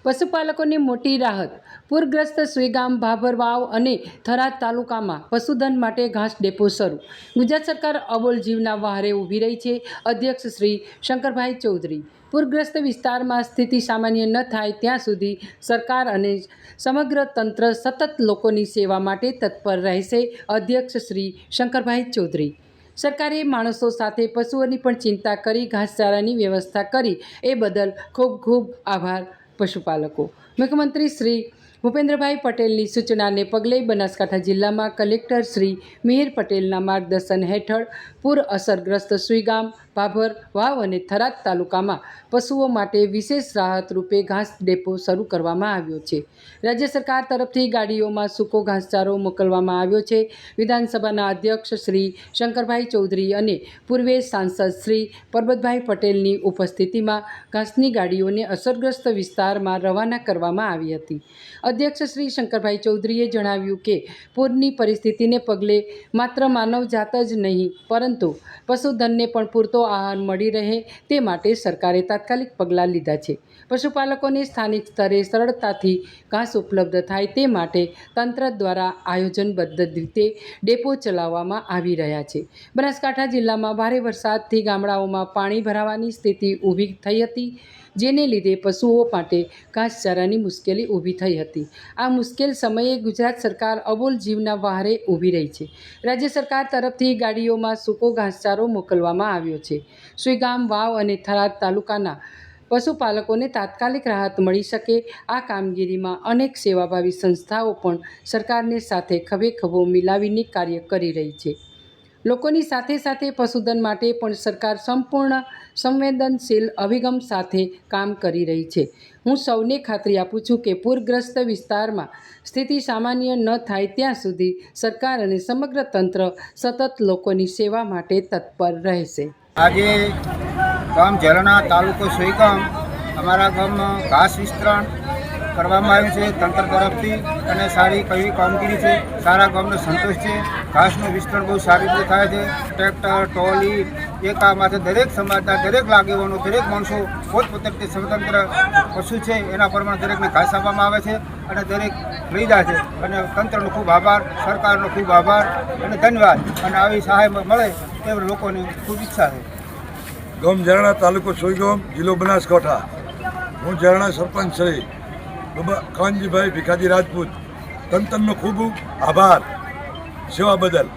પશુપાલકોને મોટી રાહત। પૂરગ્રસ્ત સુઈગામ, ભાભર વાવ અને થરાદ તાલુકામાં પશુધન માટે ઘાસ ડેપો શરૂ। ગુજરાત સરકાર અબોલ જીવના વહારે ઊભી રહી છે। અધ્યક્ષ શ્રી શંકરભાઈ ચૌધરી। પૂરગ્રસ્ત વિસ્તારમાં સ્થિતિ સામાન્ય ન થાય ત્યાં સુધી સરકાર અને સમગ્ર તંત્ર સતત લોકોની સેવા માટે તત્પર રહેશે। અધ્યક્ષ શ્રી શંકરભાઈ ચૌધરી। સરકારે માણસો સાથે પશુઓની પણ ચિંતા કરી ઘાસચારાની વ્યવસ્થા કરી એ બદલ ખૂબ ખૂબ આભાર પશુપાલકો। મુખ્યમંત્રી શ્રી ભૂપેન્દ્રભાઈ પટેલની સૂચનાને પગલે બનાસકાંઠા જિલ્લામાં કલેક્ટર શ્રી મિહિર પટેલના માર્ગદર્શન હેઠળ પૂર અસરગ્રસ્ત સુઈગામ, ભાભર વાવ અને થરાદ તાલુકામાં પશુઓ માટે વિશેષ રાહત રૂપે ઘાસ ડેપો શરૂ કરવામાં આવ્યો છે। રાજ્ય સરકાર તરફથી ગાડીઓમાં સૂકો ઘાસચારો મોકલવામાં આવ્યો છે। વિધાનસભાના અધ્યક્ષ શ્રી શંકરભાઈ ચૌધરી અને પૂર્વે સાંસદ શ્રી પરબતભાઈ પટેલની ઉપસ્થિતિમાં ઘાસની ગાડીઓને અસરગ્રસ્ત વિસ્તારમાં રવાના કરવામાં આવી હતી। અધ્યક્ષ શ્રી શંકરભાઈ ચૌધરીએ જણાવ્યું કે પૂરની પરિસ્થિતિને પગલે માત્ર માનવજાત જ નહીં પરંતુ પશુધનને પણ પૂરતો આહાર મળી રહે તે માટે સરકારે તાત્કાલિક પગલાં લીધા છે। પશુપાલકોને સ્થાનિક સ્તરે સરળતાથી ઘાસ ઉપલબ્ધ થાય તે માટે તંત્ર દ્વારા આયોજનબદ્ધ રીતે ડેપો ચલાવવામાં આવી રહ્યા છે। બનાસકાંઠા જિલ્લામાં ભારે વરસાદથી ગામડાઓમાં પાણી ભરાવાની સ્થિતિ ઊભી થઈ હતી, જેને લીધે પશુઓ માટે ઘાસચારાની મુશ્કેલી ઊભી થઈ હતી। આ મુશ્કેલ સમયે ગુજરાત સરકાર અબોલ જીવના વહારે ઊભી રહી છે। રાજ્ય સરકાર તરફથી ગાડીઓમાં સૂકો ઘાસચારો મોકલવામાં આવ્યો છે। સુઈગામ, વાવ અને થરાદ તાલુકાના પશુપાલકોને તાત્કાલિક રાહત મળી શકે આ કામગીરીમાં અનેક સેવાભાવી સંસ્થાઓ પણ સરકારને સાથે ખભે ખભો મિલાવીને કાર્ય કરી રહી છે। લોકોની સાથે સાથે પશુધન માટે પણ સરકાર સંપૂર્ણ સંવેદનશીલ અભિગમ સાથે કામ કરી રહી છે। હું સૌને ખાતરી આપું છું કે પૂરગ્રસ્ત વિસ્તારમાં સ્થિતિ સામાન્ય ન થાય ત્યાં સુધી સરકાર અને સમગ્ર તંત્ર સતત લોકોની સેવા માટે તત્પર રહેશે। આજે ગામ ઝરણા, તાલુકો સુઈગામ, અમારા ગામમાં ઘાસ વિસ્તરણ કરવામાં આવ્યું છે તંત્ર તરફથી અને સારી કઈ કામગીરી છે। સારા ગામનો સંતોષ છે। ઘાસનું વિસ્તરણ બહુ સારી રીતે થાય છે। ટ્રેક્ટર, ટ્રોલી એકામાંથી દરેક સમાજના દરેક આગેવાનો, દરેક માણસો પોતપોતાની સ્વતંત્ર પશુ છે એના પ્રમાણે દરેકને ઘાસ આપવામાં આવે છે અને દરેક લઈ જાય છે અને તંત્રનો ખૂબ આભાર, સરકારનો ખૂબ આભાર અને ધન્યવાદ। અને આવી સહાય મળે તે લોકોની ખૂબ ઈચ્છા છે। ગામ ઝરણા, તાલુકો સુઈગામ, જિલ્લો બનાસકાંઠા। હું ઝરણા સરપંચ શ્રી કાનજીભાઈ ભીખાજી રાજપૂત। તંત્રનો ખૂબ આભાર સેવા બદલ।